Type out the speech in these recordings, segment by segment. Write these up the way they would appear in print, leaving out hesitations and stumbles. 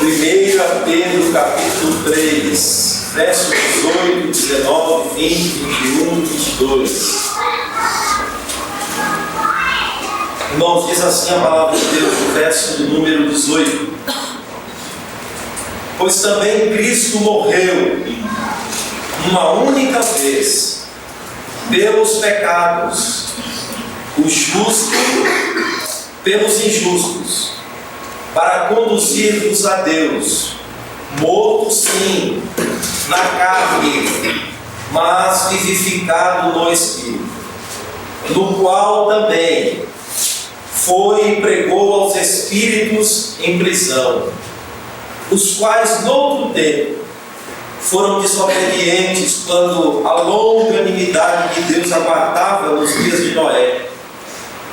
1 Pedro capítulo 3, versos 18, 19, 20, 21 e 22. Irmãos, diz assim a palavra de Deus, no verso do número 18. Pois também Cristo morreu uma única vez pelos pecados, o justo pelos injustos, para conduzir-vos a Deus, morto sim na carne, mas vivificado no Espírito, no qual também foi e pregou aos espíritos em prisão, os quais noutro tempo foram desobedientes quando a longanimidade de Deus aguardava nos dias de Noé,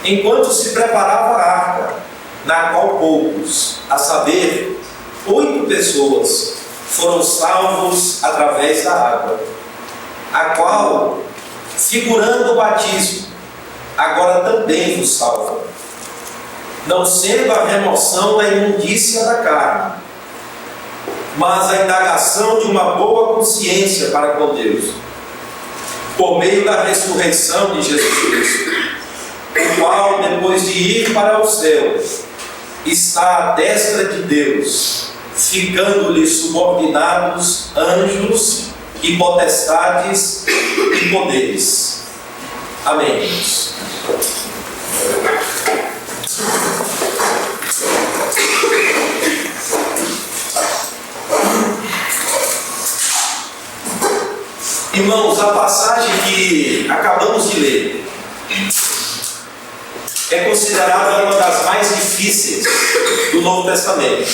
enquanto se preparava a arca, na qual poucos, a saber, 8 pessoas, foram salvos através da água, a qual, figurando o batismo, agora também vos salva, não sendo a remoção da imundícia da carne, mas a indagação de uma boa consciência para com Deus, por meio da ressurreição de Jesus Cristo, o qual, depois de ir para o céu, está à destra de Deus, ficando-lhe subordinados anjos e potestades e poderes. Amém. Irmãos, a passagem que acabamos de ler é considerada uma das mais difíceis do Novo Testamento.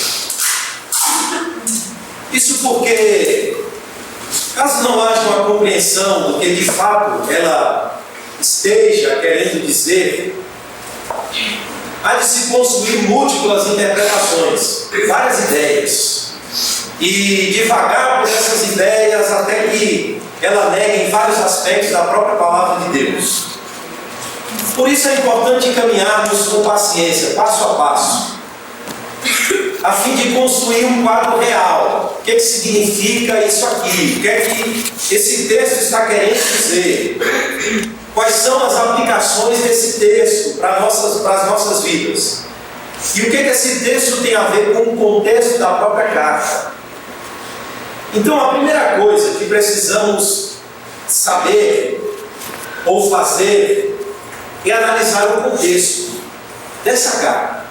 Isso porque, caso não haja uma compreensão do que de fato ela esteja querendo dizer, há de se construir múltiplas interpretações, várias ideias, e divagar por essas ideias até que ela negue em vários aspectos da própria palavra de Deus. Por isso é importante caminharmos com paciência, passo a passo, a fim de construir um quadro real. O que significa isso aqui? O que é que esse texto está querendo dizer? Quais são as aplicações desse texto para as nossas vidas? E o que esse texto tem a ver com o contexto da própria carta? Então, a primeira coisa que precisamos saber ou fazer é analisar o contexto dessa carta.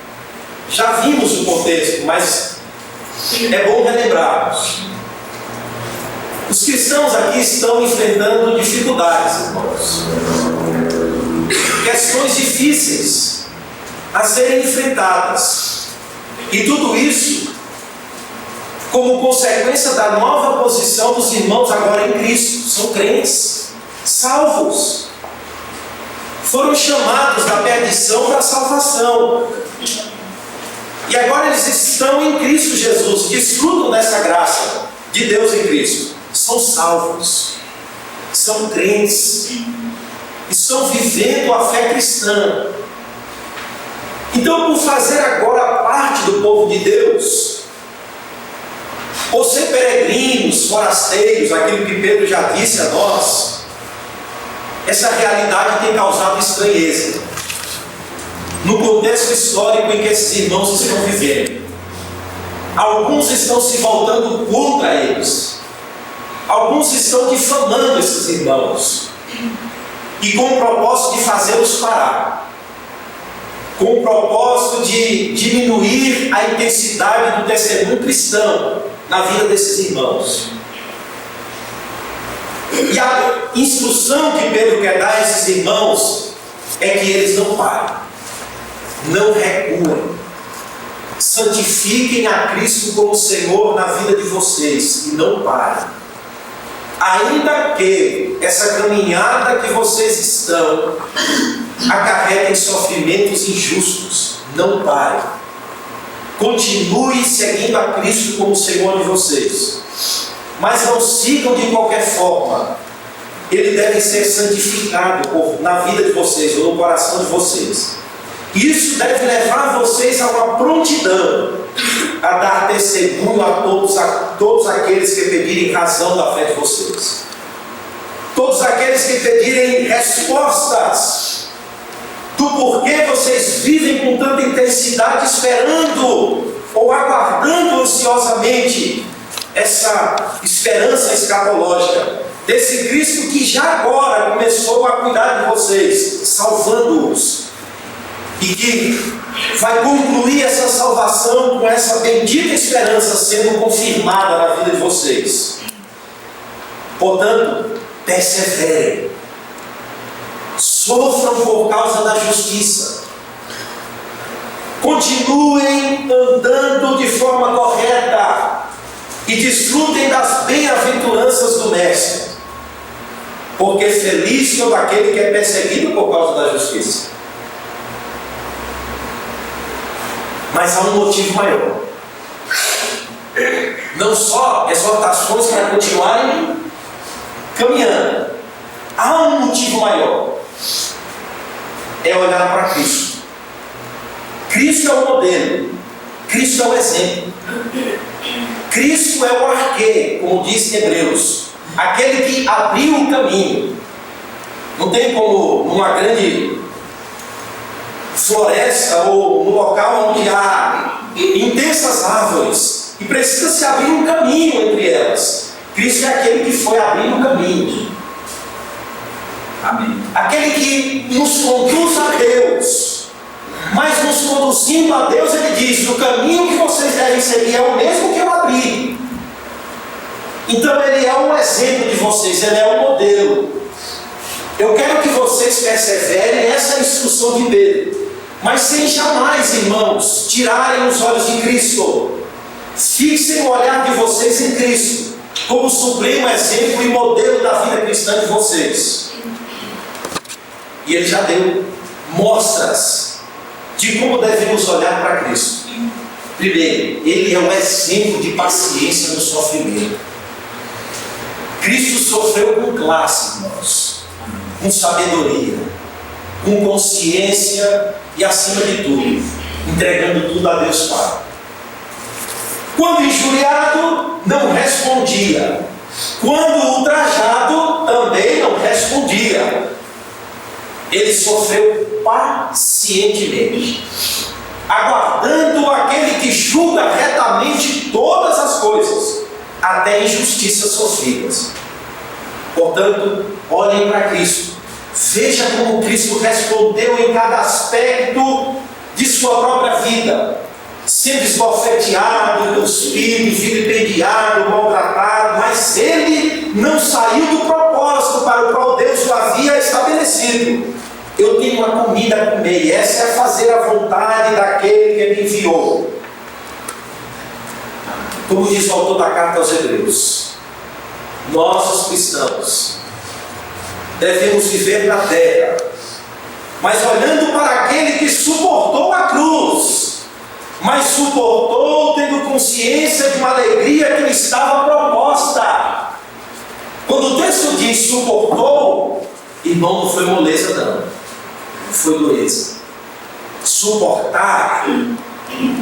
Já vimos o contexto, mas é bom relembrarmos. Os cristãos aqui estão enfrentando dificuldades, irmãos. Questões difíceis a serem enfrentadas. E tudo isso como consequência da nova posição dos irmãos agora em Cristo. São crentes, salvos. Foram chamados da perdição para a salvação. E agora eles estão em Cristo Jesus, desfrutam dessa graça de Deus em Cristo. São salvos, são crentes, estão vivendo a fé cristã. Então, por fazer agora parte do povo de Deus, por ser peregrinos, forasteiros, aquilo que Pedro já disse a nós, essa realidade tem causado estranheza no contexto histórico em que esses irmãos estão vivendo. Alguns estão se voltando contra eles, alguns estão difamando esses irmãos, e com o propósito de fazê-los parar, com o propósito de diminuir a intensidade do testemunho cristão na vida desses irmãos. E a instrução que Pedro quer dar a esses irmãos é que eles não parem, não recuem, santifiquem a Cristo como Senhor na vida de vocês e não parem. Ainda que essa caminhada que vocês estão acarretem sofrimentos injustos, não parem. Continue seguindo a Cristo como Senhor de vocês, mas não sigam de qualquer forma. Ele deve ser santificado na vida de vocês ou no coração de vocês. Isso deve levar vocês a uma prontidão a dar testemunho a todos aqueles que pedirem razão da fé de vocês. Todos aqueles que pedirem respostas do porquê vocês vivem com tanta intensidade, esperando ou aguardando ansiosamente essa esperança escatológica desse Cristo que já agora começou a cuidar de vocês, salvando-os, e que vai concluir essa salvação com essa bendita esperança sendo confirmada na vida de vocês. Portanto, perseverem, sofram por causa da justiça, continuem andando de forma correta e desfrutem das bem-aventuranças do Mestre, porque feliz todo aquele que é perseguido por causa da justiça. Mas há um motivo maior, não só exortações para continuarem caminhando, há um motivo maior, é olhar para Cristo. Cristo é o modelo, Cristo é o exemplo, Cristo é o arquê, como diz Hebreus, aquele que abriu o caminho. Não tem como numa grande floresta ou no local onde há intensas árvores e precisa se abrir um caminho entre elas. Cristo é aquele que foi abrindo o caminho. Amém. Aquele que nos conduz a Deus, mas nos conduzindo a Deus, ele diz: o caminho que vocês devem seguir é o mesmo que eu abri. Então ele é um exemplo de vocês, ele é um modelo. Eu quero que vocês perseverem nessa instrução de Pedro, mas sem jamais, irmãos, tirarem os olhos de Cristo. Fixem o olhar de vocês em Cristo, como supremo exemplo e modelo da vida cristã de vocês. E ele já deu mostras de como devemos olhar para Cristo. Primeiro, ele é um exemplo de paciência no sofrimento. Cristo sofreu com classe, irmãos, com sabedoria, com consciência e, acima de tudo, entregando tudo a Deus Pai. Quando injuriado, não respondia. Quando ultrajado, também não respondia. Ele sofreu pacientemente, aguardando aquele que julga retamente todas as coisas, até injustiças sofridas. Portanto, olhem para Cristo. Veja como Cristo respondeu em cada aspecto de sua própria vida, sendo esbofeteado, cuspido, vilipendiado, maltratado, mas ele não saiu do propósito para o qual Deus o havia estabelecido. Eu tenho uma comida a comer, e essa é fazer a vontade daquele que me enviou. Como diz o autor da carta aos Hebreus, nós, os cristãos, devemos viver na terra, mas olhando para aquele que suportou a cruz, mas suportou tendo consciência de uma alegria que lhe estava proposta. Quando o texto diz suportou, irmão, não foi moleza não, foi dureza. Suportar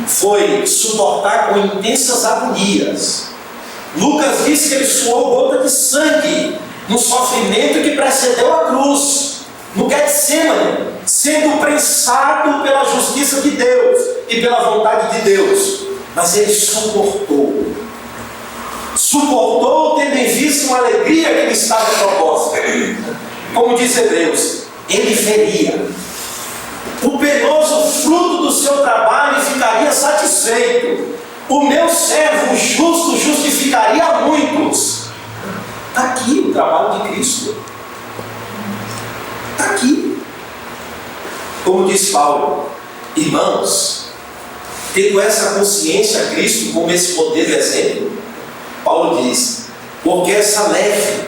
foi suportar com intensas agonias. Lucas diz que ele suou gota de sangue no sofrimento que precedeu a cruz, no Getsemane, sendo prensado pela justiça de Deus e pela vontade de Deus. Mas ele suportou, tendo em vista uma alegria que lhe estava proposta. Como diz Hebreus, ele veria o penoso fruto do seu trabalho e ficaria satisfeito. O meu servo justo justificaria a muitos. Está aqui o trabalho de Cristo. Está aqui. Como diz Paulo, irmãos, tendo essa consciência Cristo como esse modelo exemplo, Paulo diz: porque essa leve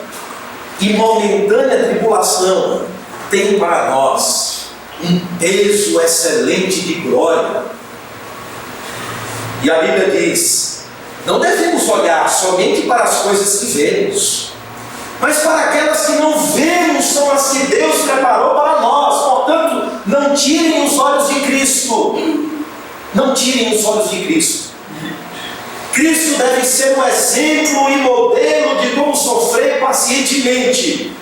e momentânea tribulação tem para nós um peso excelente de glória. E a Bíblia diz: não devemos olhar somente para as coisas que vemos, mas para aquelas que não vemos, são as que Deus preparou para nós. Portanto, não tirem os olhos de Cristo. Não tirem os olhos de Cristo. Cristo deve ser um exemplo e modelo de como sofrer pacientemente,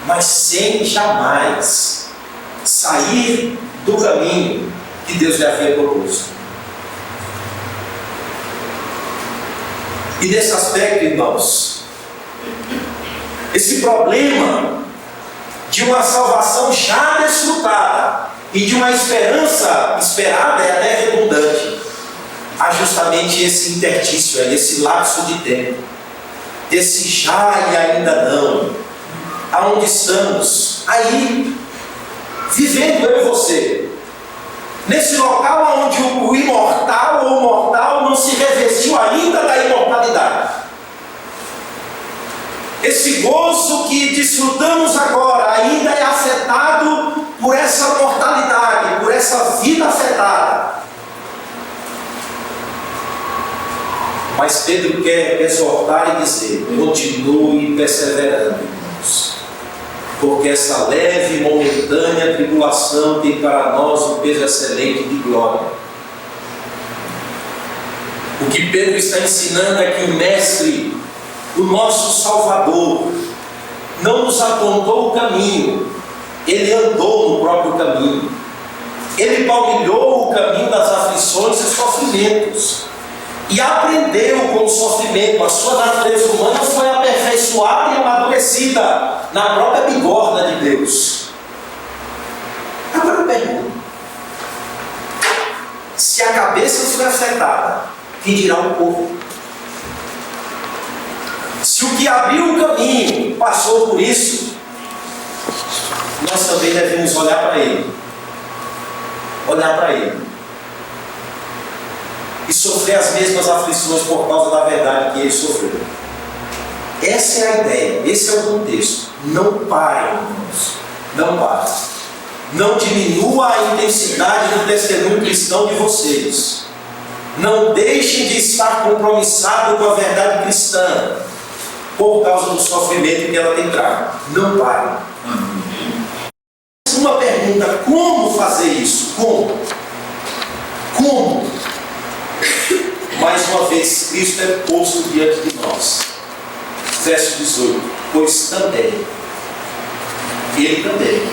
mas sem jamais sair do caminho que Deus lhe havia proposto. E nesse aspecto, irmãos, esse problema de uma salvação já desfrutada e de uma esperança esperada é até redundante. Há justamente esse interstício, esse lapso de tempo, esse já e ainda não, aonde estamos, aí, vivendo eu e você, nesse local onde o imortal ou o mortal não se revestiu ainda da imortalidade. Esse gozo que desfrutamos agora ainda é afetado por essa mortalidade, por essa vida afetada. Mas Pedro quer exortar e dizer: continue perseverando, irmãos, porque essa leve e momentânea tribulação tem para nós um peso excelente de glória. O que Pedro está ensinando é que o Mestre, o nosso Salvador, não nos apontou o caminho, Ele andou no próprio caminho. Ele palmilhou o caminho das aflições e sofrimentos, e aprendeu com o sofrimento. A sua natureza humana foi aperfeiçoada e amadurecida na própria bigorna de Deus. Agora eu pergunto: se a cabeça foi afetada, que dirá o corpo? Se o que abriu o caminho passou por isso, nós também devemos olhar para Ele. Olhar para Ele. E sofrer as mesmas aflições por causa da verdade que Ele sofreu. Essa é a ideia, esse é o contexto. Não parem, irmãos. Não parem. Não diminua a intensidade do testemunho cristão de vocês. Não deixem de estar compromissado com a verdade cristã por causa do sofrimento que ela tem trago. Não parem. Uma pergunta: como fazer isso? Como? Como? Mais uma vez, Cristo é posto diante de nós. Verso 18: pois também, Ele também.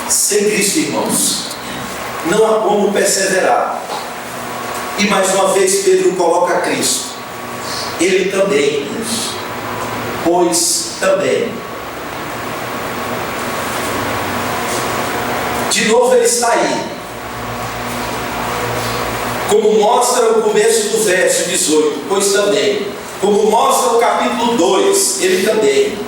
Sem Cristo, irmãos, não há como perseverar. E mais uma vez Pedro coloca Cristo. Ele também, pois também. De novo ele está aí. Como mostra o começo do verso 18, pois também. Como mostra o capítulo 2, ele também.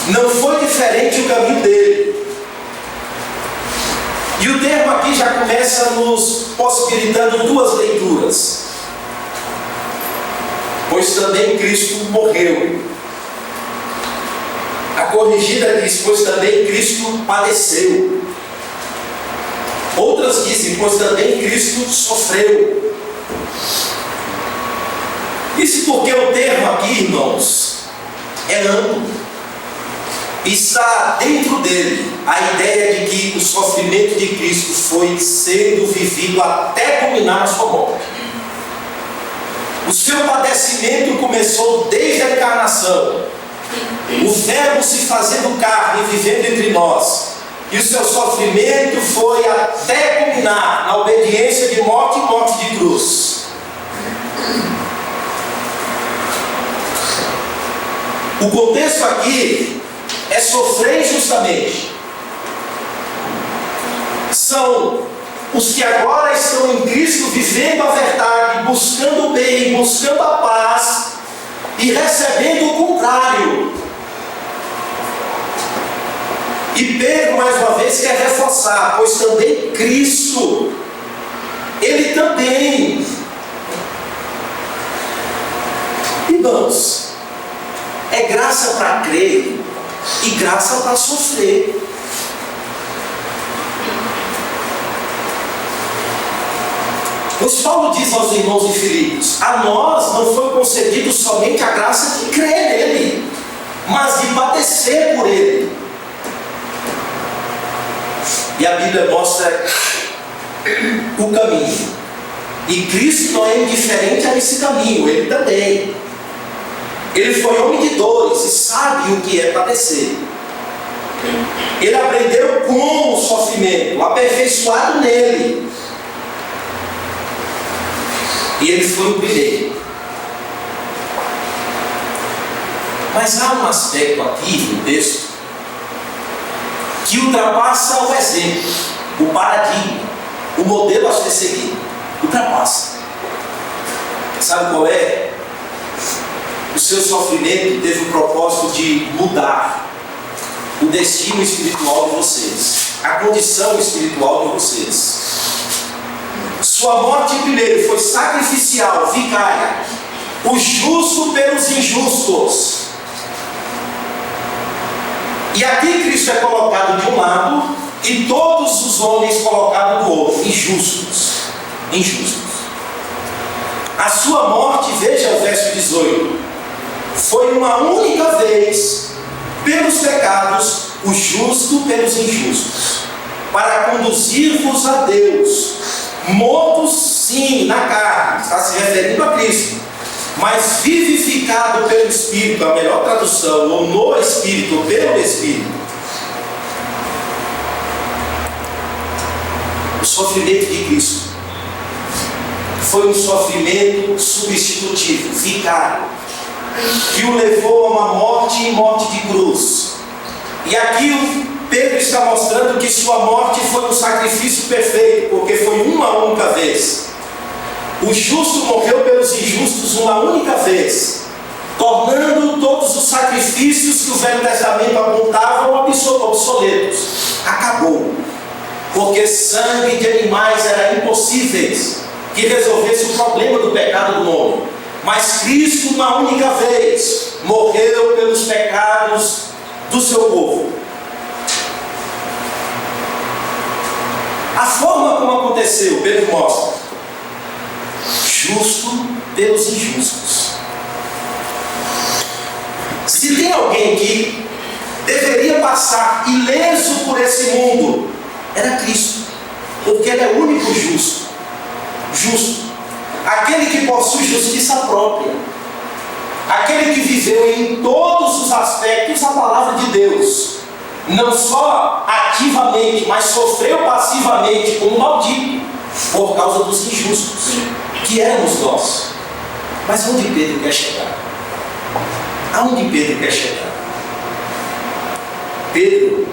Não foi diferente o caminho dele. E o termo aqui já começa nos possibilitando duas leituras. Pois também Cristo morreu. A corrigida diz: pois também Cristo padeceu. Outras dizem: pois também Cristo sofreu. Isso porque o termo aqui, irmãos, é amplo. Está dentro dele a ideia de que o sofrimento de Cristo foi sendo vivido até culminar na sua morte. O seu padecimento começou desde a encarnação. O Verbo se fazendo carne e vivendo entre nós. E o seu sofrimento foi até culminar na obediência de morte e morte de cruz. O contexto aqui é sofrer injustamente. São os que agora estão em Cristo, vivendo a verdade, buscando o bem, buscando a paz e recebendo o contrário. E Pedro, mais uma vez, quer reforçar: pois também Cristo, Ele também. Irmãos, é graça para crer e graça para sofrer. Pois Paulo diz aos irmãos de Filipos: a nós não foi concedido somente a graça de crer nele, mas de padecer por ele. E a Bíblia mostra o caminho. E Cristo não é indiferente a esse caminho, ele também. Ele foi homem de dores e sabe o que é padecer. Ele aprendeu com o sofrimento, aperfeiçoado nele. E ele foi o primeiro. Mas há um aspecto aqui no texto que ultrapassa o exemplo, o paradigma, o modelo a ser seguido. Ultrapassa. Sabe qual é? O seu sofrimento teve o propósito de mudar o destino espiritual de vocês, a condição espiritual de vocês. Sua morte primeiro foi sacrificial, vicária, o justo pelos injustos. E aqui Cristo é colocado de um lado e todos os homens colocados do outro, injustos. A sua morte, veja o verso 18, foi uma única vez pelos pecados, o justo pelos injustos, para conduzir-vos a Deus, mortos sim na carne, está se referindo a Cristo, mas vivificado pelo Espírito, a melhor tradução, ou no Espírito, ou pelo Espírito. O sofrimento de Cristo foi um sofrimento substitutivo, vicário, que o levou a uma morte e morte de cruz. E aqui o Pedro está mostrando que sua morte foi um sacrifício perfeito, porque foi uma única vez. O justo morreu pelos injustos uma única vez, tornando todos os sacrifícios que o Velho Testamento apontavam obsoletos. Acabou, porque sangue de animais era impossíveis que resolvesse o problema do pecado do homem. Mas Cristo, uma única vez, morreu pelos pecados do seu povo. A forma como aconteceu, Pedro mostra: justo pelos injustos. Se tem alguém que deveria passar ileso por esse mundo, era Cristo, porque Ele é o único justo. Aquele que possui justiça própria, aquele que viveu em todos os aspectos a palavra de Deus, não só ativamente, mas sofreu passivamente como maldito, por causa dos injustos, que éramos nós. Mas onde Pedro quer chegar? Aonde Pedro quer chegar? Pedro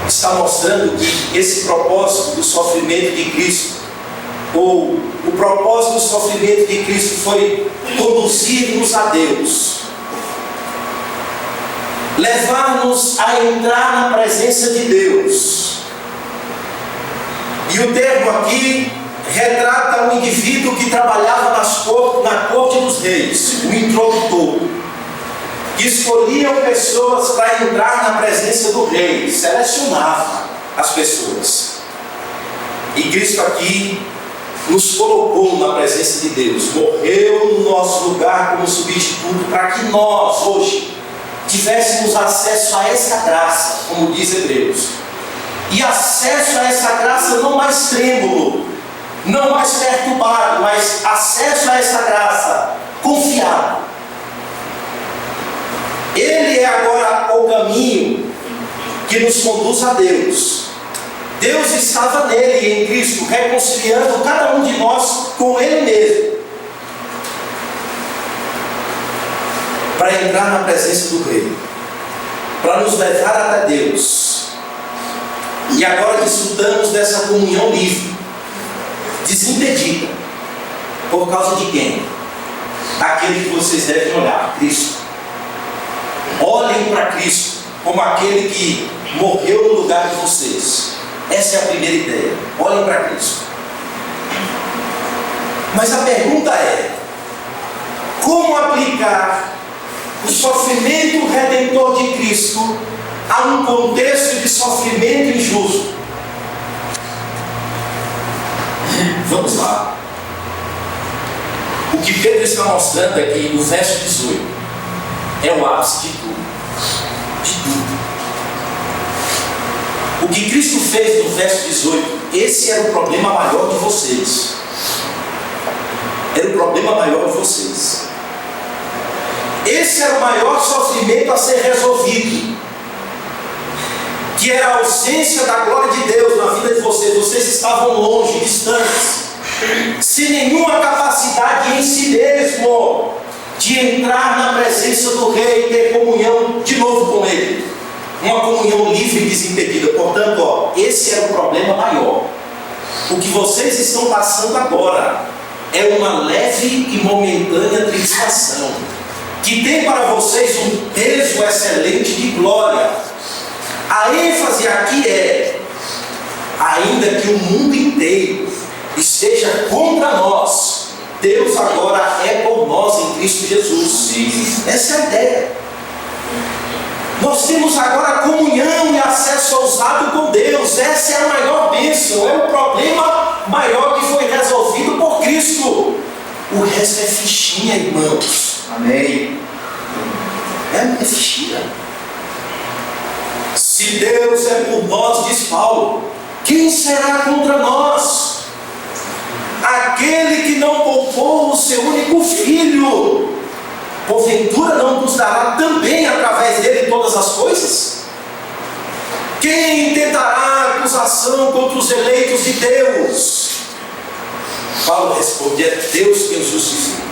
está mostrando que esse propósito do sofrimento de Cristo, ou o propósito do sofrimento de Cristo, foi conduzir-nos a Deus, levar-nos a entrar na presença de Deus. E o termo aqui retrata um indivíduo que trabalhava na corte dos reis, o introdutor, que escolhiam pessoas para entrar na presença do rei, selecionava as pessoas. E Cristo aqui nos colocou na presença de Deus, morreu no nosso lugar como substituto, para que nós hoje tivéssemos acesso a essa graça, como diz Hebreus. E acesso a essa graça não mais trêmulo, não mais perturbado, mas acesso a essa graça confiado. Ele é agora o caminho que nos conduz a Deus. Deus estava nele, em Cristo, reconciliando cada um de nós com Ele mesmo, para entrar na presença do Rei, para nos levar até Deus. E agora desfrutamos dessa comunhão livre, desimpedida. Por causa de quem? Daquele que vocês devem olhar, Cristo. Olhem para Cristo como aquele que morreu no lugar de vocês. Essa é a primeira ideia. Olhem para Cristo. Mas a pergunta é: como aplicar o sofrimento redentor de Cristo a um contexto de sofrimento injusto? Vamos lá. O que Pedro está mostrando aqui no verso 18 é o ápice de tudo. De tudo. O O que Cristo fez no verso 18, esse era o problema maior de vocês. Era o problema maior de vocês. Esse era o maior sofrimento a ser resolvido, que era a ausência da glória de Deus na vida de vocês. Vocês estavam longe, distantes, sem nenhuma capacidade em si mesmo de entrar na presença do Rei e ter comunhão de novo com Ele. Uma comunhão livre e desimpedida. Portanto, esse era o problema maior. O que vocês estão passando agora é uma leve e momentânea tribulação, que tem para vocês um peso excelente de glória. A ênfase aqui é: ainda que o mundo inteiro esteja contra nós, Deus agora é por nós em Cristo Jesus. Essa é a ideia. Nós temos agora comunhão e acesso ousado com Deus. Essa é a maior bênção, é o problema maior que foi resolvido por Cristo. O resto é fichinha, irmãos. Amém. É fichinha. Se Deus é por nós, diz Paulo, quem será contra nós? Aquele que não poupou o seu único filho, porventura não nos dará também através dele todas as coisas? Quem intentará acusação contra os eleitos de Deus? Paulo responde: é Deus quem os justifica.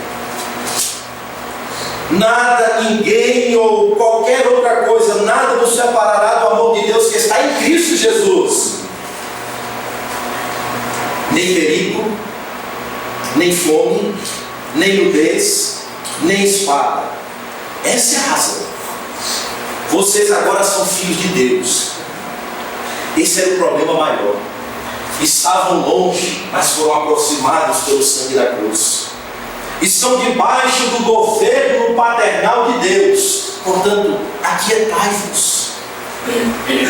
Nada, ninguém ou qualquer outra coisa, nada nos separará do amor de Deus que está em Cristo Jesus. Nem perigo, nem fome, nem nudez, nem espada. Essa é a razão. Vocês agora são filhos de Deus. Esse era o problema maior. Estavam longe, mas foram aproximados pelo sangue da cruz. Estão debaixo do governo paternal de Deus. Portanto, aquietai-vos.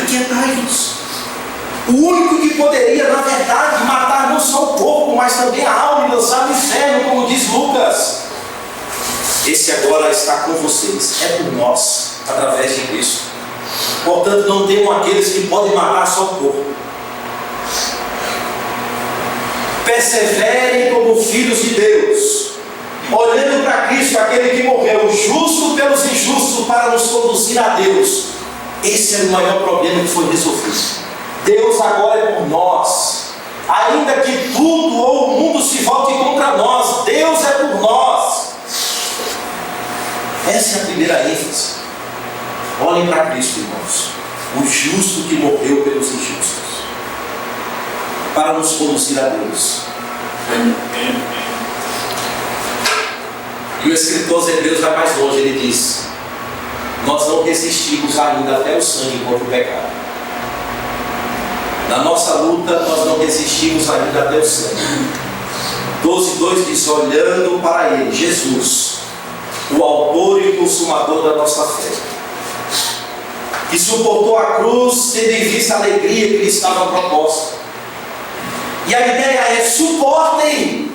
Aquietai-vos. O único que poderia, na verdade, matar não só o corpo, mas também a alma e lançar no inferno, como diz Lucas, esse agora está com vocês. É por nós, através de Cristo. Portanto, não temam aqueles que podem matar só o corpo. Perseverem como filhos de Deus, olhando para Cristo, aquele que morreu justo pelos injustos para nos conduzir a Deus. Esse é o maior problema que foi resolvido. Deus agora é por nós. Ainda que tudo ou o mundo se volte contra nós, Deus é por nós. Essa é a primeira ênfase. Olhem para Cristo, irmãos, o justo que morreu pelos injustos, para nos conduzir a Deus. E o escritor aos Hebreus vai mais longe, ele diz: nós não resistimos ainda até o sangue contra o pecado. Na nossa luta, nós não resistimos ainda até o sangue. 12:2 diz: olhando para Ele, Jesus, o autor e consumador da nossa fé, que suportou a cruz, tendo em vista a alegria que lhe estava proposta. E a ideia é: suportem,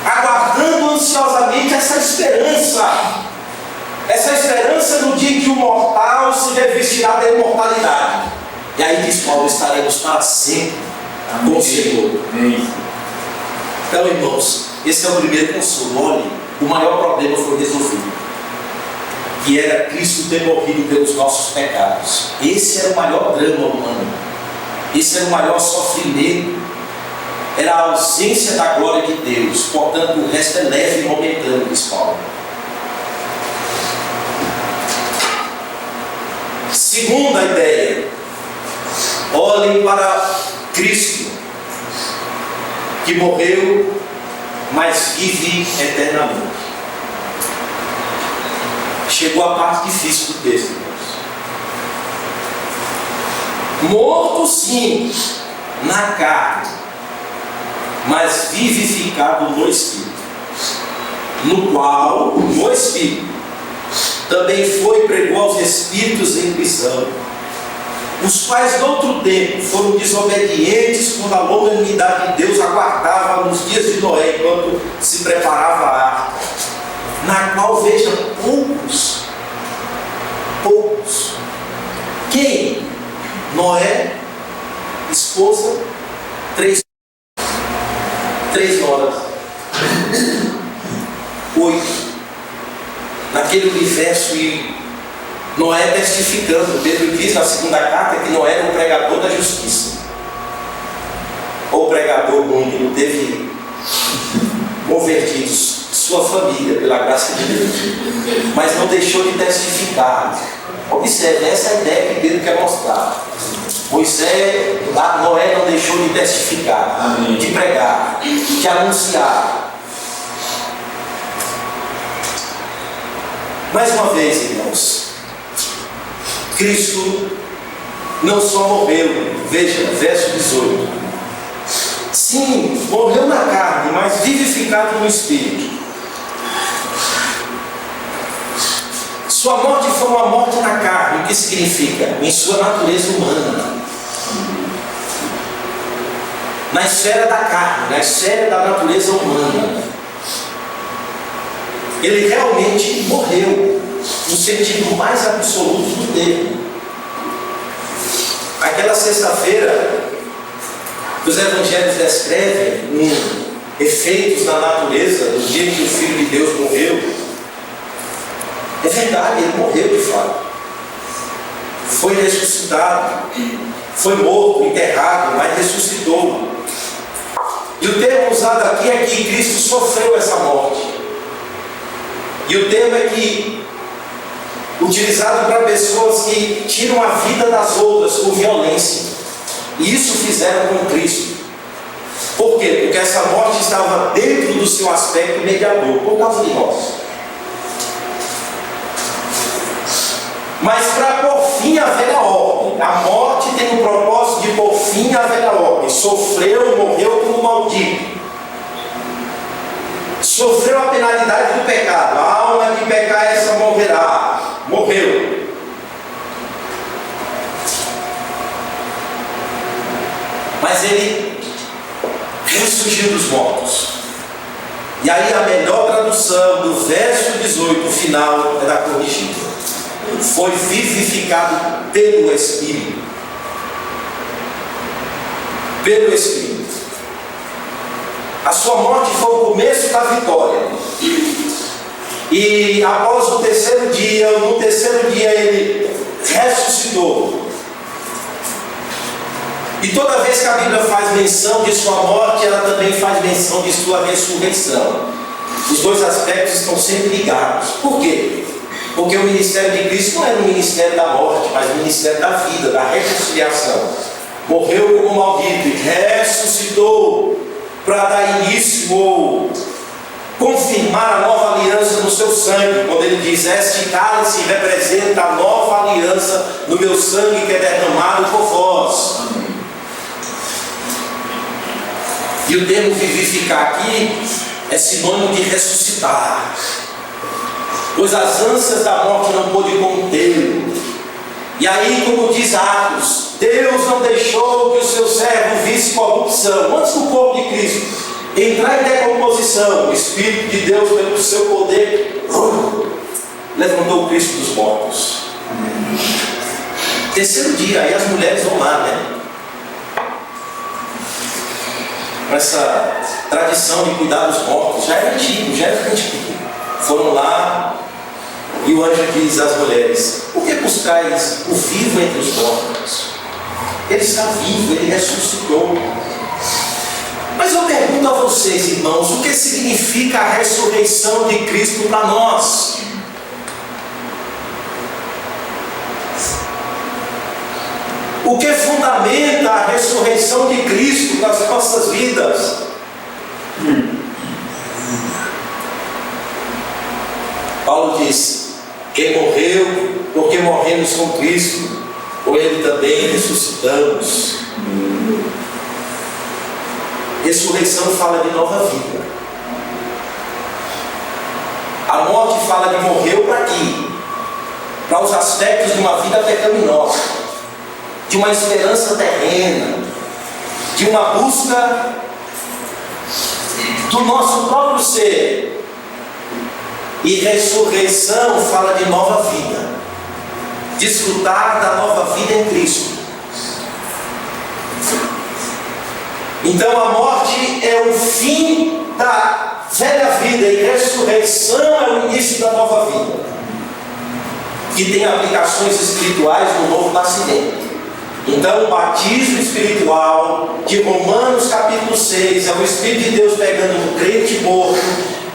aguardando ansiosamente essa esperança no dia em que o mortal se revestirá da imortalidade. E aí diz Paulo: estaremos para sempre com o Senhor. Então, irmãos, esse é o primeiro consolo. Olhe, o maior problema foi resolvido, que era Cristo ter morrido pelos nossos pecados. Esse era o maior drama humano. Esse era o maior sofrimento. Era a ausência da glória de Deus. Portanto, o resto é leve e momentâneo, diz Paulo. Segunda ideia: olhem para Cristo, que morreu, mas vive eternamente. Chegou a parte difícil do texto, irmãos. Morto, sim, na carne, mas vivificado no Espírito, no qual, no Espírito, também foi e pregou aos espíritos em prisão, os quais no outro tempo foram desobedientes quando a longanimidade de Deus aguardava nos dias de Noé, enquanto se preparava a arca, na qual, veja, poucos. Quem? Noé esposa, 3 noras, 8. Naquele universo, e Noé testificando. Pedro diz na segunda carta que Noé era um pregador da justiça. Ou pregador único, não teve convertidos, sua família, pela graça de Deus, mas não deixou de testificar. Observe, essa é a ideia que Pedro quer mostrar. Noé não deixou de testificar, amém, de pregar, de anunciar. Mais uma vez, irmãos, Cristo não só morreu, veja, verso 18. Sim, morreu na carne, mas vivificado no Espírito. Sua morte foi uma morte na carne. O que significa? Em sua natureza humana. Na esfera da carne, na esfera da natureza humana. Ele realmente morreu, no sentido mais absoluto do termo. Aquela sexta-feira, os evangelhos descrevem efeitos na natureza do dia em que o Filho de Deus morreu. É verdade, ele morreu de fato. Foi ressuscitado, foi morto, enterrado, mas ressuscitou. E o termo usado aqui é que Cristo sofreu essa morte. E o termo é que utilizado para pessoas que tiram a vida das outras por violência. E isso fizeram com Cristo. Por quê? Porque essa morte estava dentro do seu aspecto mediador, por causa de nós. Mas para pôr fim à velha ordem, a morte tem o propósito de pôr fim à velha ordem. Sofreu e morreu como maldito. Sofreu a penalidade do pecado. A alma que pecar, essa morrerá. Morreu. Mas ele ressurgiu dos mortos. E aí a melhor tradução do verso 18, o final, é da corrigida. Foi vivificado pelo Espírito. Pelo Espírito. A sua morte foi o começo da vitória. E após no terceiro dia ele ressuscitou. E toda vez que a Bíblia faz menção de sua morte, ela também faz menção de sua ressurreição. Os dois aspectos estão sempre ligados. Por quê? Porque o ministério de Cristo não era o ministério da morte, mas o ministério da vida, da reconciliação. Morreu como maldito e ressuscitou para dar início ou confirmar a nova aliança no seu sangue. Quando ele diz: este cálice representa a nova aliança no meu sangue que é derramado por vós. E o termo vivificar aqui é sinônimo de ressuscitar. Pois as ânsias da morte não pôde contê-lo. E aí, como diz Atos, Deus não deixou que o seu servo visse corrupção. Antes do corpo de Cristo entrar em decomposição, o Espírito de Deus, pelo seu poder, levantou o Cristo dos mortos. Terceiro dia, aí as mulheres vão lá, né? Essa tradição de cuidar dos mortos já era antigo, Foram lá e o anjo diz às mulheres: por que buscais o vivo entre os mortos? Ele está vivo, ele ressuscitou. Mas eu pergunto a vocês, irmãos, o que significa a ressurreição de Cristo para nós? O que fundamenta a ressurreição de Cristo nas nossas vidas? Paulo diz: quem morreu, porque morremos com Cristo, ou ele também ressuscitamos. Ressurreição fala de nova vida. A morte fala de morreu para quê? Para os aspectos de uma vida pecaminosa, de uma esperança terrena, de uma busca do nosso próprio ser. E ressurreição fala de nova vida, desfrutar da nova vida em Cristo. Então a morte é o fim da velha vida e ressurreição é o início da nova vida, que tem aplicações espirituais no novo nascimento. Então o batismo espiritual de Romanos capítulo 6 é o Espírito de Deus pegando um crente morto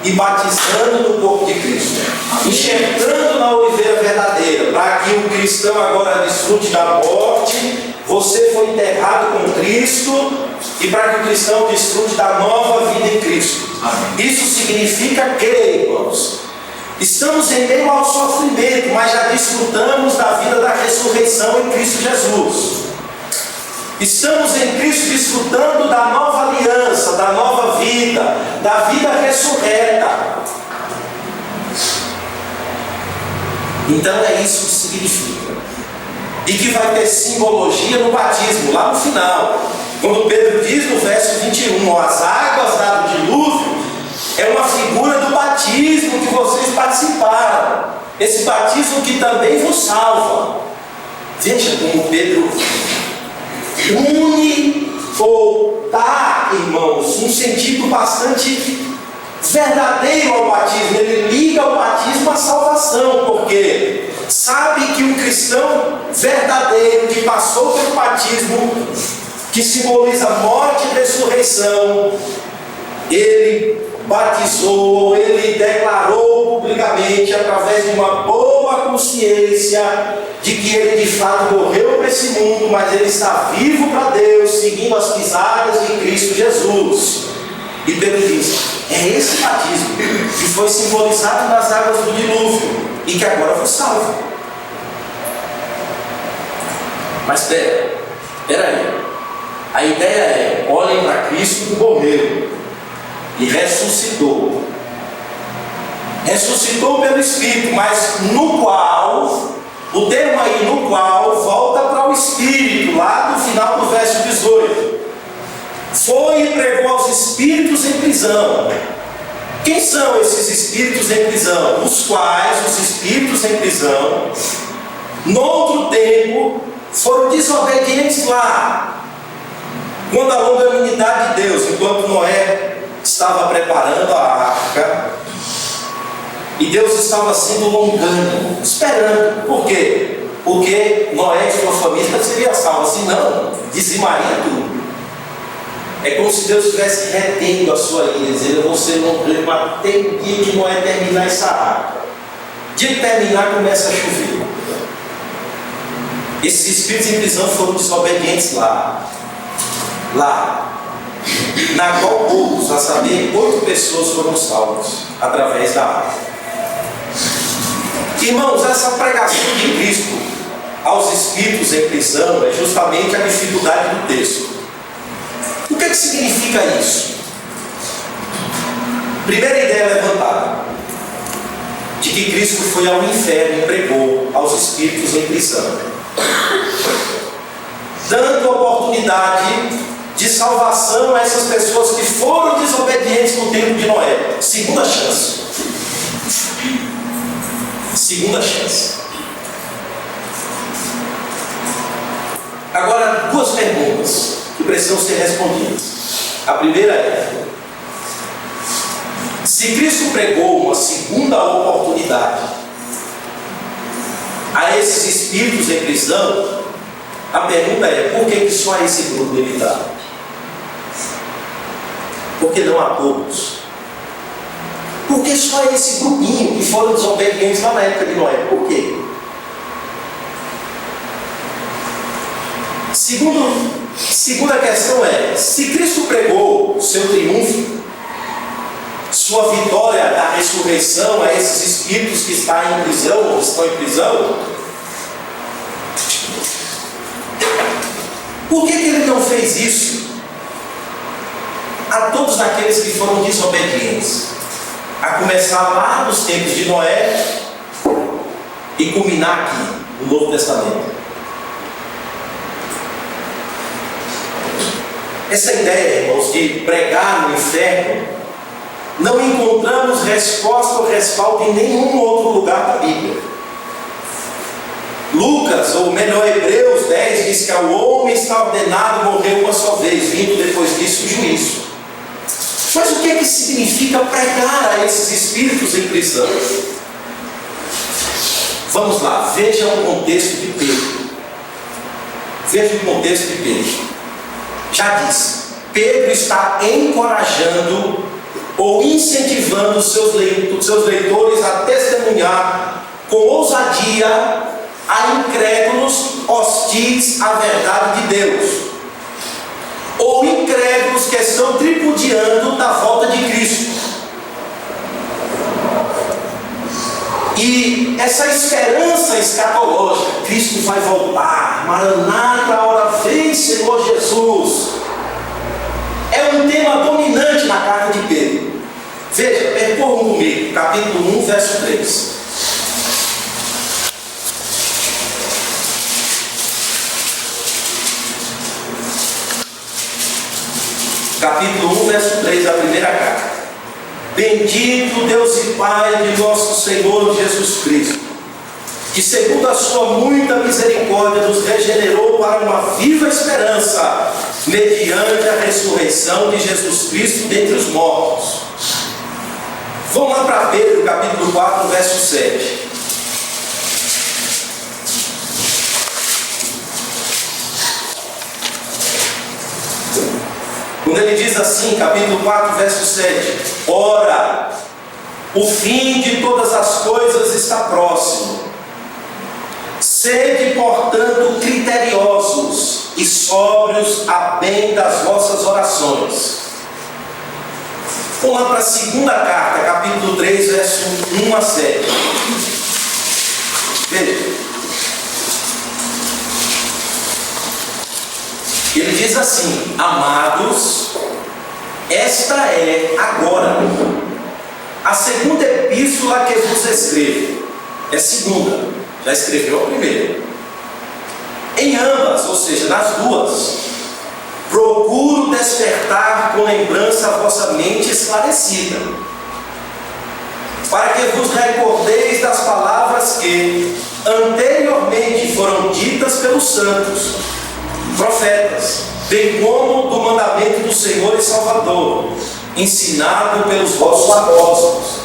e batizando no corpo de Cristo, enxertando na oliveira verdadeira, para que o cristão agora desfrute da morte. Você foi enterrado com Cristo, e para que o cristão desfrute da nova vida em Cristo. Isso significa que, irmãos, estamos em meio ao sofrimento, mas já desfrutamos da vida da ressurreição em Cristo Jesus. Estamos em Cristo desfrutando da nova aliança, da nova vida, da vida ressurreta. Então é isso que significa. E que vai ter simbologia no batismo, lá no final. Quando Pedro diz no verso 21, as águas do dilúvio é uma figura do batismo que vocês participaram. Esse batismo que também vos salva. Veja como Pedro une ou dá, irmãos, um sentido bastante verdadeiro ao batismo. Ele liga o batismo à salvação, porque sabe que um cristão verdadeiro que passou pelo batismo, que simboliza morte e ressurreição, ele batizou, ele declarou publicamente, através de uma boa consciência, de que ele de fato morreu para esse mundo, mas ele está vivo para Deus, seguindo as pisadas de Cristo Jesus. E Pedro diz: é esse batismo que foi simbolizado nas águas do dilúvio e que agora vos salva. Mas espera aí. A ideia é: olhem para Cristo que morreu e ressuscitou. Ressuscitou pelo Espírito, mas no qual, o termo aí no qual, volta para o Espírito, lá no final do verso 18. Foi e pregou aos espíritos em prisão. Quem são esses espíritos em prisão? Os quais, os espíritos em prisão, no outro tempo, foram desobedientes lá, quando a longanimidade de Deus, enquanto Noé estava preparando a arca, e Deus estava sendo longânimo, esperando. Por quê? Porque Noé e sua família seria salva, senão dizimaria tudo. É como se Deus estivesse retendo a sua ira, dizendo: eu vou ser longânimo até o dia que Noé terminar essa arca. Dia que terminar, começa a chover. Esses espíritos em prisão foram desobedientes lá, na qual poucos, a saber, 8 pessoas foram salvas através da arca. Irmãos, essa pregação de Cristo aos espíritos em prisão é justamente a dificuldade do texto. O que significa isso? Primeira ideia levantada, de que Cristo foi ao inferno e pregou aos espíritos em prisão, dando oportunidade de salvação a essas pessoas que foram desobedientes no tempo de Noé. Segunda chance. Segunda chance. Agora, 2 perguntas que precisam ser respondidas. A primeira é: se Cristo pregou uma segunda oportunidade a esses espíritos em prisão, a pergunta é: por que só esse grupo ele dá? Por que não a todos? Por que só esse grupinho que foram desobedientes lá na época de Noé? Por quê? Segunda questão é: se Cristo pregou seu triunfo, sua vitória da ressurreição a esses espíritos que estão em prisão, por que ele não fez isso a todos aqueles que foram desobedientes? A começar lá nos tempos de Noé e culminar aqui no Novo Testamento. Essa ideia, irmãos, de pregar no inferno, não encontramos resposta ou respaldo em nenhum outro lugar da Bíblia. Lucas, ou melhor, Hebreus 10, diz que o homem está ordenado a morrer uma só vez, vindo depois disso o juízo. Mas o que é que significa pregar a esses espíritos em prisão? Vamos lá, veja o contexto de Pedro. Veja o contexto de Pedro. Já disse, Pedro está encorajando ou incentivando os seus leitores a testemunhar com ousadia a incrédulos hostis à verdade de Deus, ou incrédulos que estão tripudiando da volta de Cristo. E essa esperança escatológica, Cristo vai voltar, Maranata, a hora vem, Senhor Jesus, é um tema dominante na carta de Pedro. Veja, percorram comigo, capítulo 1, verso 3. Capítulo 1, verso 3 da primeira carta. Bendito Deus e Pai de nosso Senhor Jesus Cristo, que segundo a sua muita misericórdia nos regenerou para uma viva esperança, mediante a ressurreição de Jesus Cristo dentre os mortos. Vamos lá para Pedro, capítulo 4, verso 7. Quando ele diz assim, capítulo 4, verso 7: ora, o fim de todas as coisas está próximo. Sede, portanto, criteriosos e sóbrios a bem das vossas orações. Vamos lá para a segunda carta, capítulo 3, verso 1 a 7. Veja. Ele diz assim: amados, esta é agora a segunda epístola que vos escrevo. É segunda, já escreveu a primeira. Em ambas, ou seja, nas duas, procuro despertar com lembrança a vossa mente esclarecida, para que vos recordeis das palavras que anteriormente foram ditas pelos santos profetas, bem como do mandamento do Senhor e Salvador, ensinado pelos vossos apóstolos.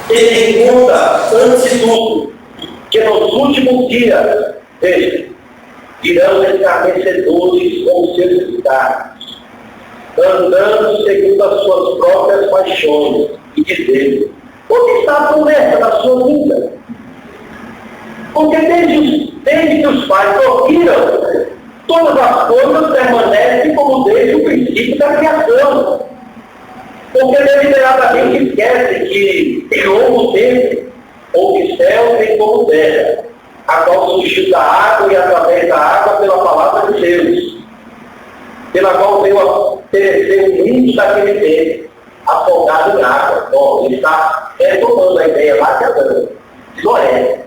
Tendo em conta, antes de tudo, que nos últimos dias, veja, virão escarnecedores com seus pecados, andando segundo as suas próprias paixões, e dizendo: onde está a promessa da sua vida? Porque desde que os pais dormiram, todas as coisas permanecem como desde o princípio da criação. Porque deliberadamente esquecem que em longo tempo houve céu bem como terra, a qual surgiu da água e através da água pela palavra de Deus, pela qual veio a perecer o mundo daquele tempo, afogado em água. Bom, ele está retomando a ideia lá de Adão, de Noé.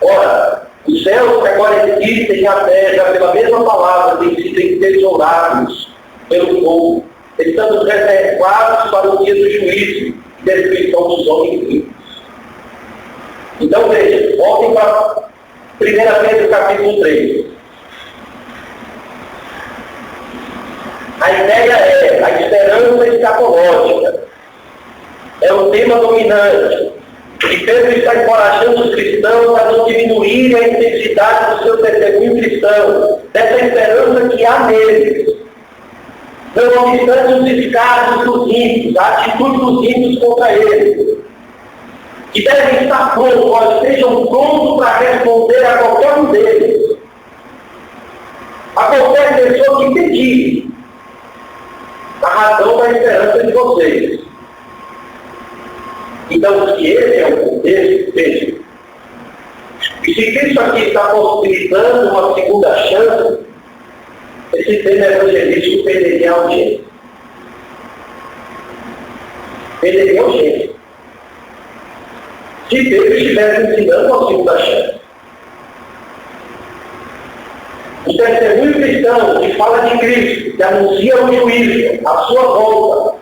Ora, os céus que agora existem e a terra, pela mesma palavra, têm sido entesourados pelo povo, estando reservados para o dia do juízo e destruição dos homens vivos. Então veja, voltem para 1 Pedro capítulo 3. A ideia é a esperança escatológica. É o tema dominante. E Pedro está encorajando os cristãos a não diminuírem a intensidade do seu testemunho cristão, dessa esperança que há neles. Não obstante os descargos dos ímpios, a atitude dos ímpios contra eles, que devem estar prontos, ou estejam prontos para responder a qualquer um deles, a qualquer pessoa que pedir a razão da esperança de vocês. Então, se esse é o contexto, veja, e se Cristo aqui está possibilitando uma segunda chance, esse tema evangelístico perderia a audiência. Perderia a audiência. Se Pedro estivesse ensinando uma segunda chance. O testemunho cristão que fala de Cristo, que anuncia o juízo, a sua volta,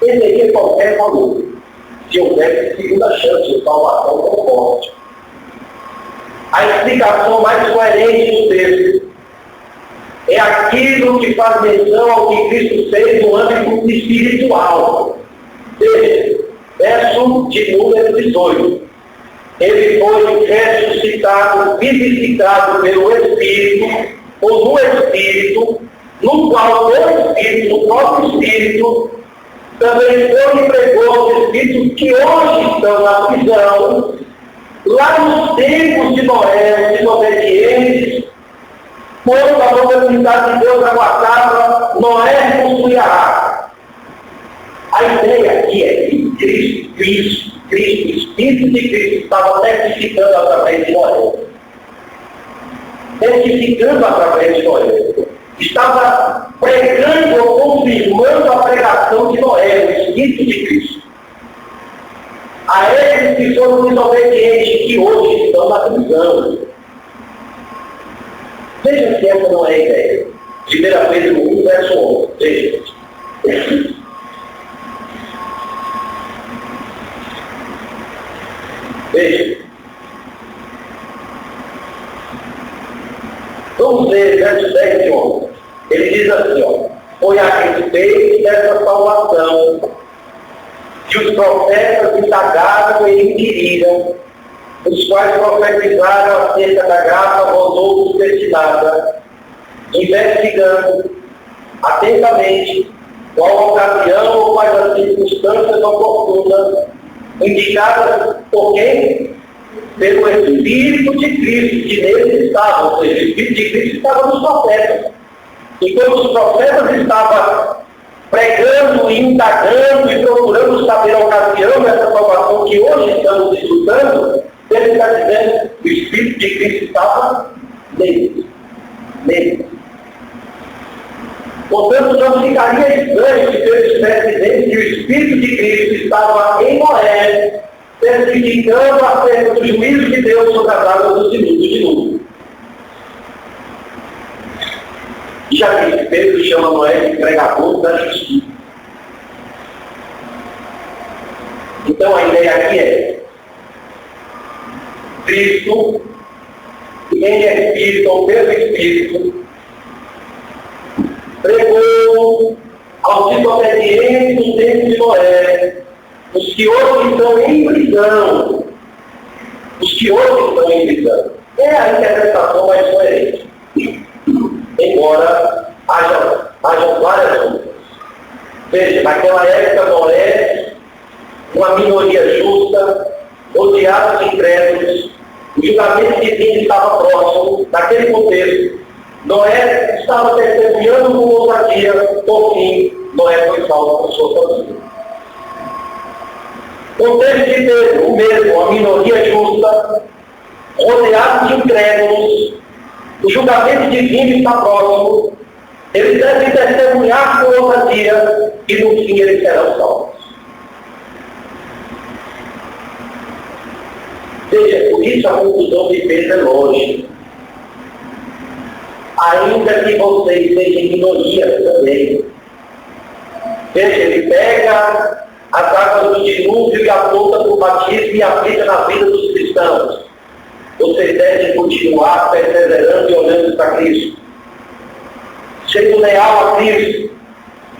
perderia qualquer valor se houvesse segunda chance de salvação com morte. a explicação mais coerente do texto é aquilo que faz menção ao que Cristo fez no âmbito espiritual. Veja, verso de número 18. Ele foi ressuscitado, vivificado pelo Espírito, ou no Espírito, no qual o Espírito, o próprio Espírito, também foi e pregou aos Espíritos que hoje estão na prisão, lá nos tempos de Noé, os desobedientes, quando a oportunidade de Deus aguardava, Noé construía a arca. A ideia aqui é que Cristo, o Espírito de Cristo, estava testificando através de Noé. Testificando através de Noé. Estava pregando ou confirmando a pregação de Noé, o Espírito de Cristo. A eles que foram desobedientes, que hoje estão na prisão. Veja se essa não é a ideia. 1 Pedro 1, verso 11. Veja. Veja. Vamos ver verso 10 e 11. Ele diz assim, ó, foi a respeito dessa salvação que os profetas indagaram e inquiriram, os quais profetizaram acerca da graça a vós outros destinada, investigando atentamente qual ocasião ou quais as circunstâncias oportunas indicadas por quem? Pelo Espírito de Cristo, que neles estava, ou seja, o Espírito de Cristo estava nos profetas. E quando os profetas estavam pregando, indagando e procurando saber a ocasião dessa salvação que hoje estamos desfrutando, ele está dizendo que o Espírito de Cristo estava neles. Portanto, não ficaria estranho se Deus estivesse dizendo que o Espírito de Cristo estava em Noé, testificando acerca do juízo de Deus sobre as águas do dilúvio. Já disse, Pedro chama Noé de pregador da justiça. Então a ideia aqui é Cristo, em Espírito ou pelo Espírito, pregou aos desobedientes no tempo de Noé, os que hoje estão em prisão. É a interpretação mais coerente. Embora haja várias dúvidas. Veja, naquela época Noé, uma minoria justa, odiados e incrédulos, o julgamento divino estava próximo. Naquele contexto, Noé estava testemunhando com ousadia, por fim, Noé foi salvo por sua família. O contexto de Pedro, o mesmo, a minoria justa, rodeados de incrédulos, o julgamento divino está próximo, eles devem testemunhar com ousadia e no fim eles serão salvos. Veja, por isso a conclusão de Pedro é lógica. Ainda que vocês sejam minoria também. Veja, ele pega as águas do dilúvio e aponta para o batismo e aplica na vida dos cristãos. Vocês devem continuar perseverando e olhando para Cristo, sendo leal a Cristo,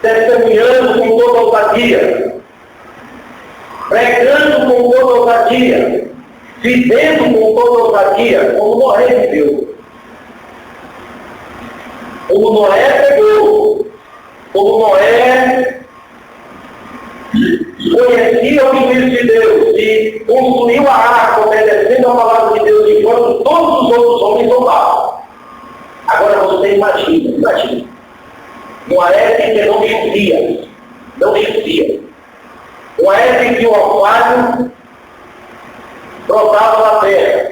testemunhando com toda ousadia, pregando com toda ousadia, vivendo com toda ousadia, como Noé viveu. Como Noé pregou, como Noé conhecia o juízo de Deus e construiu a arca obedecendo a palavra de Deus enquanto todos os outros homens zombavam. Agora você imagina. Uma época que não chovia. Uma época em que o orvalho brotava na terra.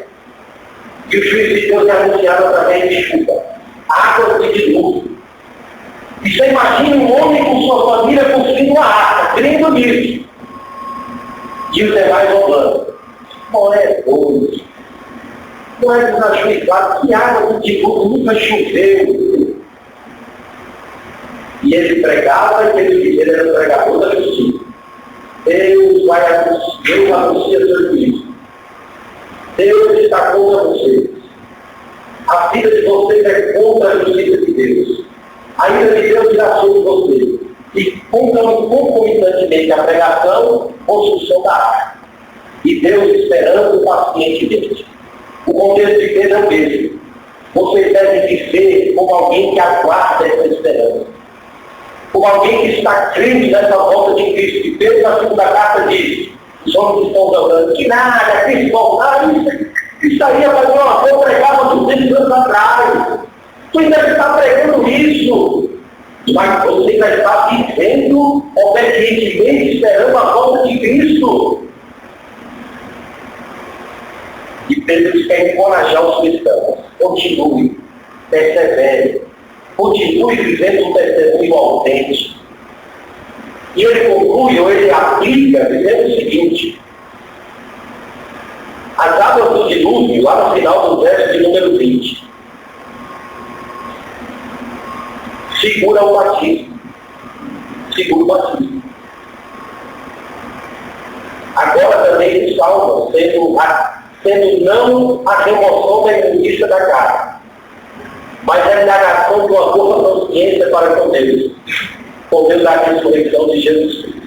E o juízo de Deus é anunciado através de chuva. Água de dilúvio. E você imagina um homem com sua família construindo uma arca, crendo nisso. E os demais roubando. Noé doido. Noé desajuizado, que água de dilúvio nunca choveu. E ele pregava, e ele era pregador da justiça. Deus anuncia seu juízo. Deus está contra você. A vida de vocês é contra a justiça de Deus. A ira de Deus irá sobre vocês. E cumpram concomitantemente a pregação, construção da arca. E Deus esperando pacientemente. O contexto de Pedro é o mesmo. Vocês devem viver como alguém que aguarda essa esperança. Como alguém que está crendo nessa volta de Cristo. E Pedro, na segunda carta, diz: os homens estão jogando que nada, Cristo voltar, isso aí vai ser uma coisa pregada nos 200 anos atrás. Tu ainda está pregando isso. Mas você já está vivendo obedientemente, esperando a volta de Cristo. E Pedro quer encorajar os cristãos. Continue, persevere, continue vivendo um testemunho autêntico. E ele conclui, ou ele aplica, dizendo o seguinte: as águas do dilúvio, lá no final do verso de número 20, segura o batismo. Segura o batismo. Agora também nos salva, sendo não a remoção da injustiça da carne, mas a indagação de uma boa consciência para com Deus, por meio da ressurreição de Jesus Cristo.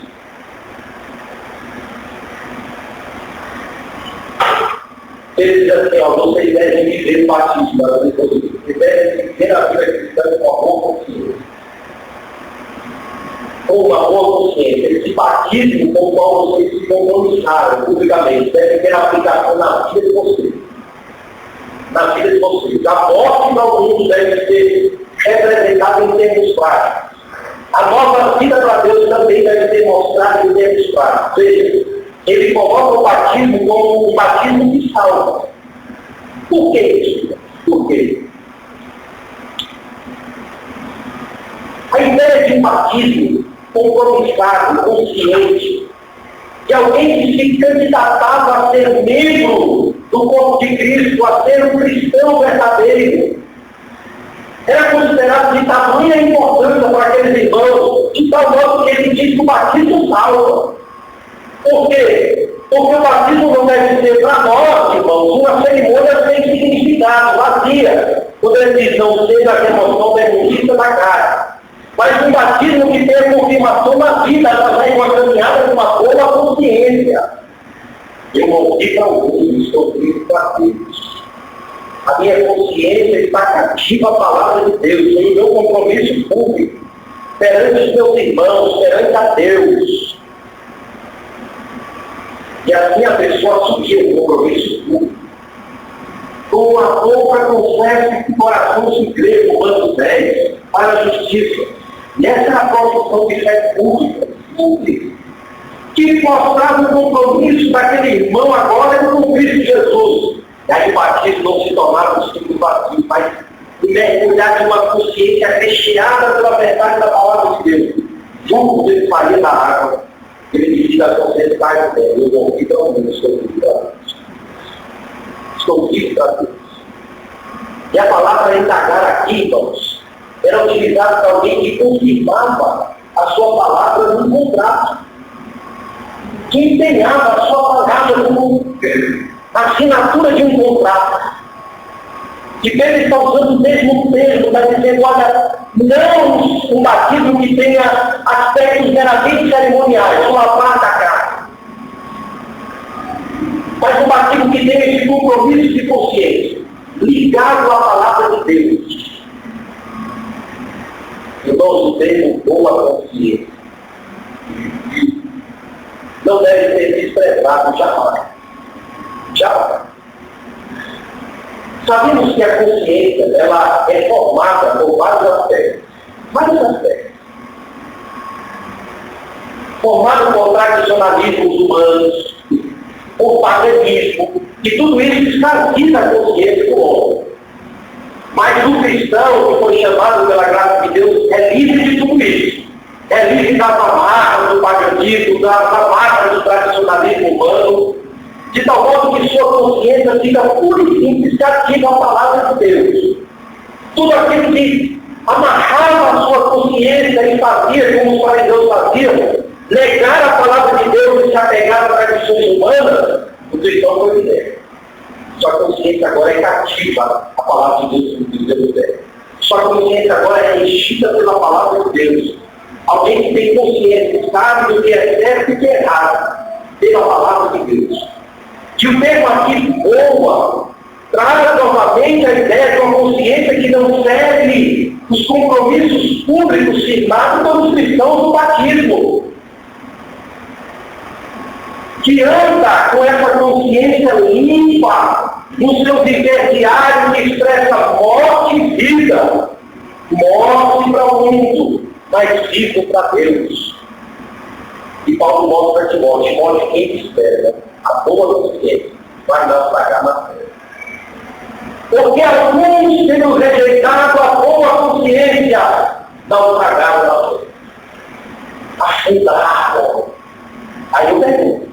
Ele diz assim: vocês devem viver o batismo, vocês devem viver a vida cristã com uma boa consciência. Com uma boa consciência. Esse batismo com o qual vocês se compromissaram publicamente deve ter aplicação na vida de vocês. Na vida de vocês. A morte para o mundo deve ser representada em termos práticos. A nova vida para Deus também deve ser mostrada em termos práticos. Ou seja, ele coloca o batismo como um batismo que salva. Por que isso? Por quê? A ideia de um batismo compromissado, consciente, de alguém que se candidatava a ser membro do corpo de Cristo, a ser um cristão verdadeiro, era considerado de tamanha importância para aqueles irmãos, de tal modo que ele diz que o batismo salva. Por quê? Porque o batismo não deve ser para nós, irmãos, uma cerimônia sem significado, vazia, quando ele diz: não seja a remoção da injustiça da carne. Mas um batismo que tem a confirmação da vida, através de uma caminhada de uma boa consciência. Eu morri para o mundo, estou vivo para Deus. A minha consciência está cativa à palavra de Deus, e o meu compromisso público perante os meus irmãos, perante a Deus. E assim a pessoa assumia o compromisso público. Com a boca confessa que o coração se crê, Romanos 10, para a justiça. E essa é a profissão de fé pública, que mostrava o compromisso daquele irmão agora com Cristo Jesus. E aí o batismo não se tornava um simples batismo, mas mergulhar de uma consciência recheada pela verdade da palavra de Deus. Juntos ele saía da água, ele dizia da consciência: eu vou vir para o mundo, estou vivo para Deus. Estou vivo para Deus. E a palavra indagar aqui, irmãos, era utilizado para alguém que confirmava a sua palavra num contrato, que empenhava a sua palavra como assinatura de um contrato. E Pedro está usando o mesmo termo, está dizendo: olha, não um batismo que tenha aspectos meramente cerimoniais, uma parte da carne, mas um batismo que tenha esse compromisso de consciência, ligado à palavra de Deus. Irmãos, o termo boa consciência não deve ser desprezado jamais. Jamais. Sabemos que a consciência ela é formada por vários aspectos. Vários aspectos. Formada por tradicionalismos humanos, por paganismo, e tudo isso escraviza a consciência do homem. Mas o cristão, que foi chamado pela graça de Deus, é livre de tudo isso. É livre das amarras do paganismo, das amarras do tradicionalismo humano, de tal modo que sua consciência fica pura e simples, cativa a palavra de Deus. Tudo aquilo que amarrava a sua consciência e fazia como os fariseus faziam, negar a palavra de Deus e se apegar a tradições humanas, o cristão foi liberto. Sua consciência agora é cativa à palavra de Deus que Deus é. Sua consciência agora é enchida pela palavra de Deus. Alguém que tem consciência, sabe do que é certo e do que é errado, pela palavra de Deus. Que o termo aqui, boa, traz novamente a ideia de uma consciência que não segue os compromissos públicos firmados pelos cristãos no batismo. Que anda com essa consciência limpa no seu viver diário que expressa morte e vida. Morte para o mundo, mas vivo para Deus. E Paulo mostra a Timóteo, quem espera a boa consciência vai naufragar na fé. Porque alguns, tendo rejeitado a boa consciência, naufragaram na fé. Afundaram. Aí eu pergunto,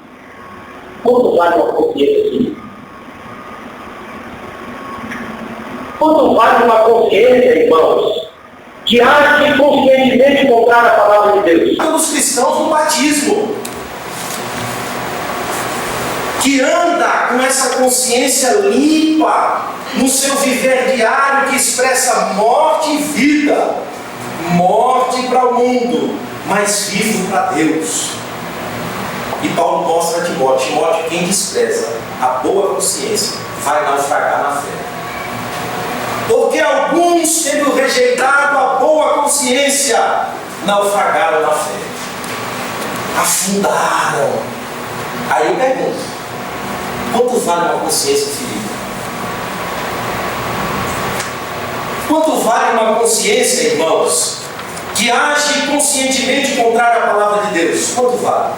quanto vale uma consciência assim? Quanto vale uma consciência, irmãos, que age conscientemente contrária à palavra de Deus? Pelos cristãos no batismo, que anda com essa consciência limpa no seu viver diário que expressa morte e vida, morte para o mundo, mas vivo para Deus. E Paulo mostra a Timóteo, quem despreza a boa consciência vai naufragar na fé. Porque alguns, tendo rejeitado a boa consciência, naufragaram na fé, afundaram. Aí eu pergunto, quanto vale uma consciência ferida? Quanto vale uma consciência, irmãos, que age conscientemente contrária à palavra de Deus? Quanto vale?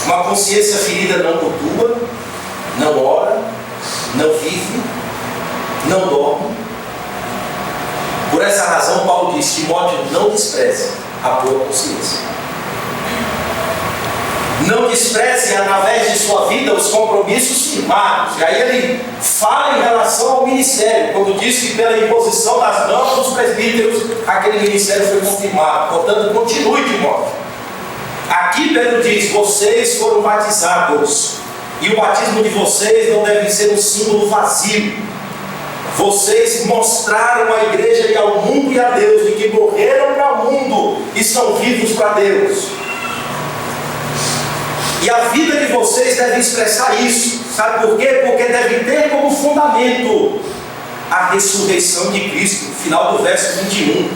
Uma consciência ferida não cultua, não ora, não vive, não dorme. Por essa razão, Paulo diz: Timóteo, não despreze a boa consciência. Não despreze através de sua vida os compromissos firmados. E aí ele fala em relação ao ministério, quando diz que pela imposição das mãos dos presbíteros aquele ministério foi confirmado. Portanto, continue, Timóteo. Aqui Pedro diz: vocês foram batizados, e o batismo de vocês não deve ser um símbolo vazio. Vocês mostraram à igreja e ao mundo e a Deus de que morreram para o mundo e são vivos para Deus. E a vida de vocês deve expressar isso. Sabe por quê? Porque deve ter como fundamento a ressurreição de Cristo. Final do verso 21.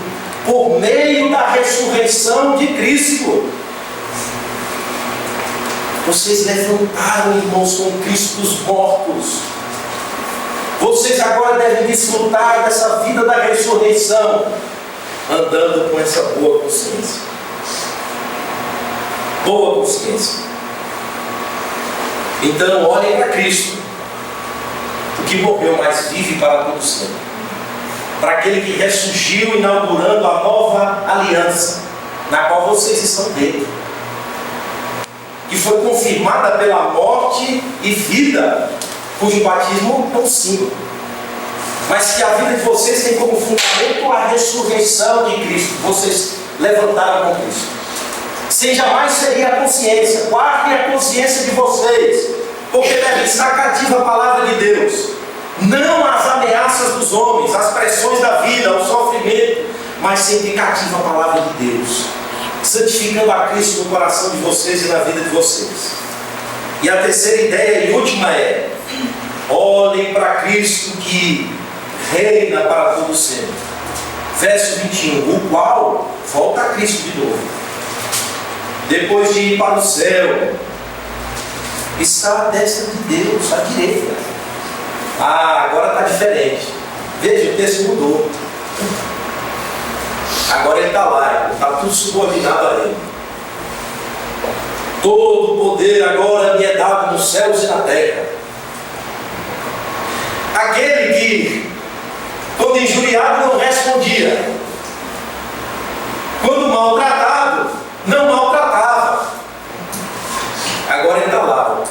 Por meio da ressurreição de Cristo, vocês levantaram, irmãos, com Cristo dos mortos. Vocês agora devem desfrutar dessa vida da ressurreição, andando com essa boa consciência. Boa consciência. Então, olhem para Cristo, o que morreu, mas vive para todo sempre. Para aquele que ressurgiu, inaugurando a nova aliança, na qual vocês estão dentro, que foi confirmada pela morte e vida, cujo batismo é um símbolo, mas que a vida de vocês tem como fundamento a ressurreição de Cristo. Vocês levantaram com Cristo. Sem jamais ferir a consciência. Guardem a consciência de vocês, porque deve estar cativa a palavra de Deus, não as ameaças dos homens, as pressões da vida, o sofrimento, mas sempre cativa a palavra de Deus, santificando a Cristo no coração de vocês e na vida de vocês. E a terceira ideia e última é: olhem para Cristo que reina para todo sempre. Verso 21, o qual volta a Cristo de novo, depois de ir para o céu, está à destra de Deus, à direita. Agora está diferente. Veja, o texto mudou. Agora ele está lá, está tudo subordinado a ele. Todo o poder agora me é dado nos céus e na terra. Aquele que, quando injuriado, não respondia, quando maltratado, não maltratava, agora ele está lá.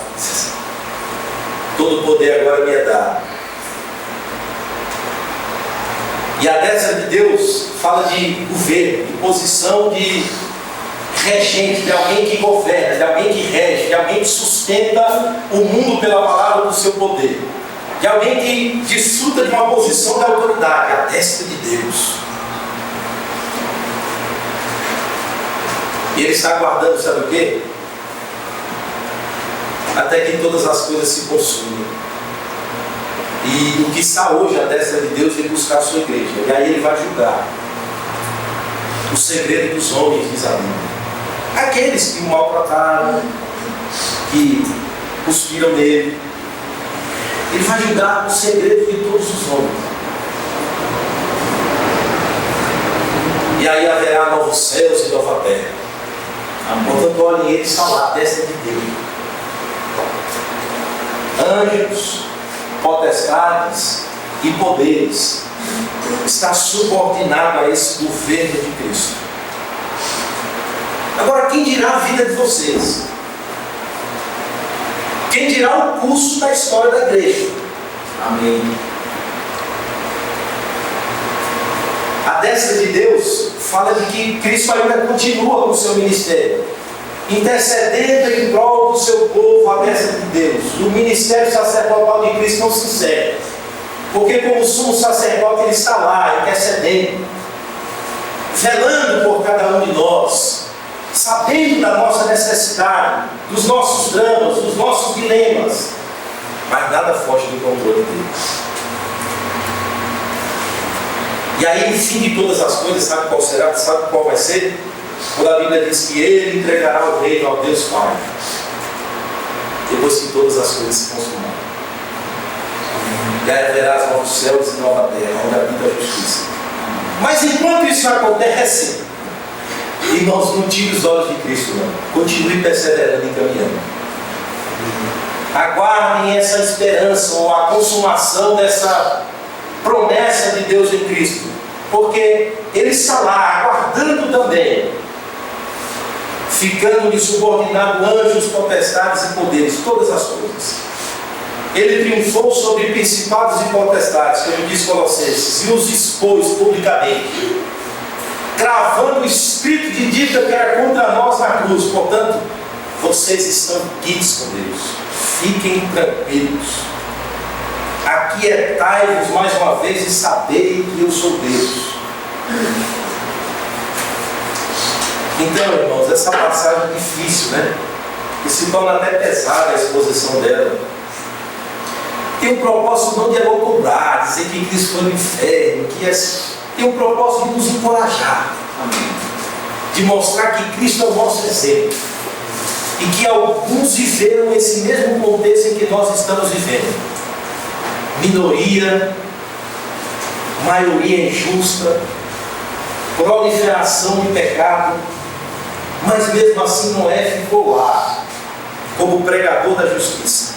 Todo o poder agora me é dado. E a destra de Deus fala de governo, de posição de regente, de alguém que governa, de alguém que rege, de alguém que sustenta o mundo pela palavra do seu poder. de alguém que desfruta de uma posição de autoridade, a destra de Deus. E ele está aguardando, sabe o quê? Até que todas as coisas se consumem. E o que está hoje à destra de Deus vem buscar a sua igreja. E aí ele vai julgar o segredo dos homens, diz a Bíblia. Aqueles que o maltrataram, que cuspiram nele. Ele vai julgar o segredo de todos os homens. E aí haverá novos céus e nova terra. Portanto, olhem, ele está lá, à destra de Deus. Anjos, potestades e poderes está subordinado a esse governo de Cristo. Agora, quem dirá a vida de vocês? Quem dirá o curso da história da igreja? Amém. A destra de Deus fala de que Cristo ainda continua com o seu ministério, intercedendo em prol do seu povo à destra de Deus. O ministério sacerdotal de Cristo não se encerra, porque como sumo sacerdote ele está lá, intercedendo, velando por cada um de nós, sabendo da nossa necessidade, dos nossos dramas, dos nossos dilemas, mas nada foge do controle dele. E aí, no fim de todas as coisas, sabe qual será? Sabe qual vai ser? Quando a Bíblia diz que ele entregará o reino ao Deus Pai, depois que todas as coisas se consumarem. E aí haverá novos céus e nova terra, onde habita a justiça. Mas enquanto isso acontece, irmãos, não tire os olhos de Cristo, não. Continue perseverando e caminhando. Aguardem essa esperança, ou a consumação dessa promessa de Deus em Cristo, porque Ele está lá, aguardando também, ficando-lhe subordinado anjos, potestades e poderes, todas as coisas. Ele triunfou sobre principados e potestades, como diz Colossenses, e os expôs publicamente, cravando o espírito de dívida que era contra nós na cruz. Portanto, vocês estão quites com Deus, fiquem tranquilos, aquietai-vos mais uma vez e sabei que eu sou Deus. Então, irmãos, essa passagem é difícil, né? E se torna até pesada a exposição dela. Tem um propósito não de elucubrar, dizer que Cristo foi no inferno, tem um propósito de nos encorajar, de mostrar que Cristo é o nosso exemplo, e que alguns viveram esse mesmo contexto em que nós estamos vivendo. Minoria, maioria injusta, proliferação de pecado, mas mesmo assim Noé ficou lá como pregador da justiça.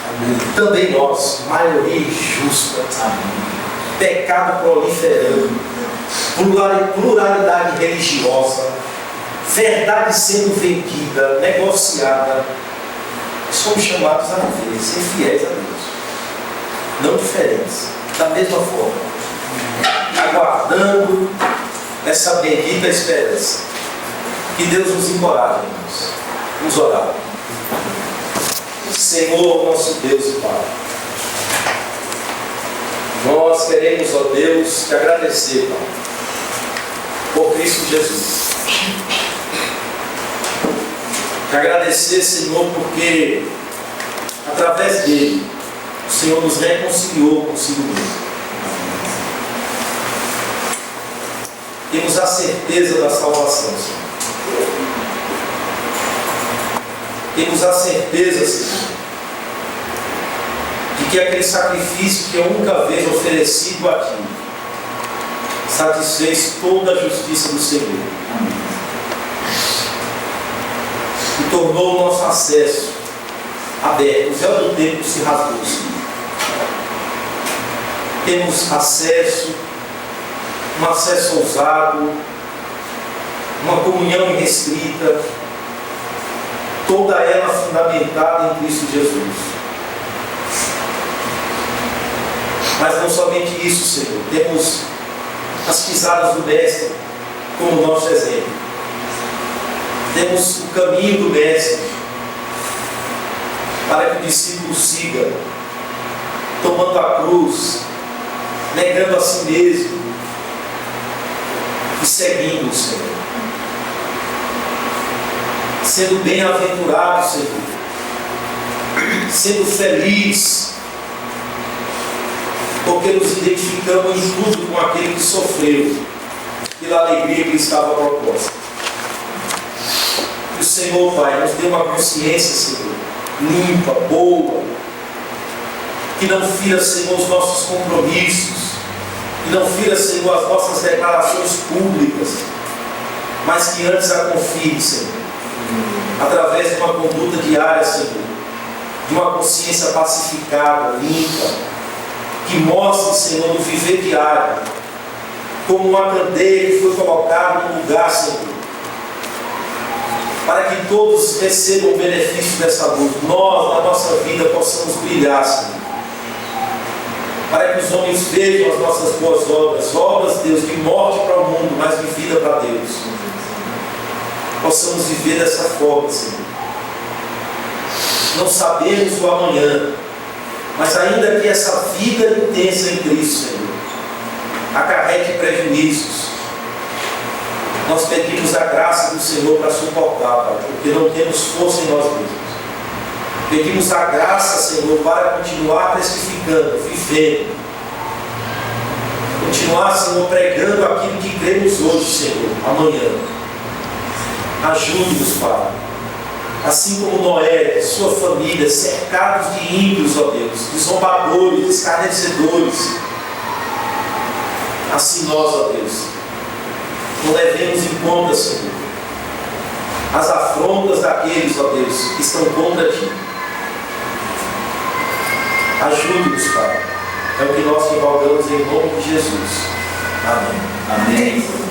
Amém. Também nós, maioria injusta, pecado proliferando, pluralidade religiosa, verdade sendo vendida, negociada, somos chamados a viver, ser fiéis a Deus, não diferentes, da mesma forma, aguardando essa bendita esperança. Que Deus nos encoraje, irmãos. Vamos orar. Senhor, nosso Deus e Pai, nós queremos, ó Deus, te agradecer, Pai, por Cristo Jesus. Te agradecer, Senhor, porque através dele o Senhor nos reconciliou consigo mesmo. Temos a certeza da salvação, Senhor. Temos a certeza, Senhor, de que aquele sacrifício que é a única vez oferecido a Ti satisfez toda a justiça do Senhor. E tornou o nosso acesso aberto. O véu do templo se rasgou, Senhor. Temos acesso, um acesso ousado, uma comunhão irrestrita, toda ela fundamentada em Cristo Jesus. Mas não somente isso, Senhor, temos as pisadas do Mestre como nosso exemplo. Temos o caminho do Mestre para que o discípulo siga. tomando a cruz, negando a si mesmo e seguindo o Senhor, sendo bem-aventurado, Senhor, sendo feliz, porque nos identificamos em tudo com aquele que sofreu pela alegria que estava proposta. Que o Senhor, Pai, nos dê uma consciência, Senhor, limpa, boa, que não fira, Senhor, os nossos compromissos, que não fira, Senhor, as nossas declarações públicas, mas que antes a confie, Senhor, através de uma conduta diária, Senhor, de uma consciência pacificada, limpa, que mostre, Senhor, no viver diário, como uma candeia que foi colocada no lugar, Senhor, para que todos recebam o benefício dessa luz. Nós, na nossa vida, possamos brilhar, Senhor, para que os homens vejam as nossas boas obras, obras, Deus, de morte para o mundo, mas de vida para Deus. Possamos viver dessa forma, Senhor. Não sabemos o amanhã, mas ainda que essa vida intensa em Cristo, Senhor, acarrete prejuízos, nós pedimos a graça do Senhor para suportar, Pai, porque não temos força em nós mesmos. Pedimos a graça, Senhor, para continuar testificando, vivendo, continuar, Senhor, pregando aquilo que cremos hoje, Senhor, amanhã. Ajude-nos, Pai. Assim como Noé e sua família, cercados de ímpios, ó Deus, de zombadores, de escarnecedores, assim nós, ó Deus, não levemos em conta, Senhor, as afrontas daqueles, ó Deus, que estão contra Ti. Ajude-nos, Pai. É o que nós te rogamos em nome de Jesus. Amém. Amém.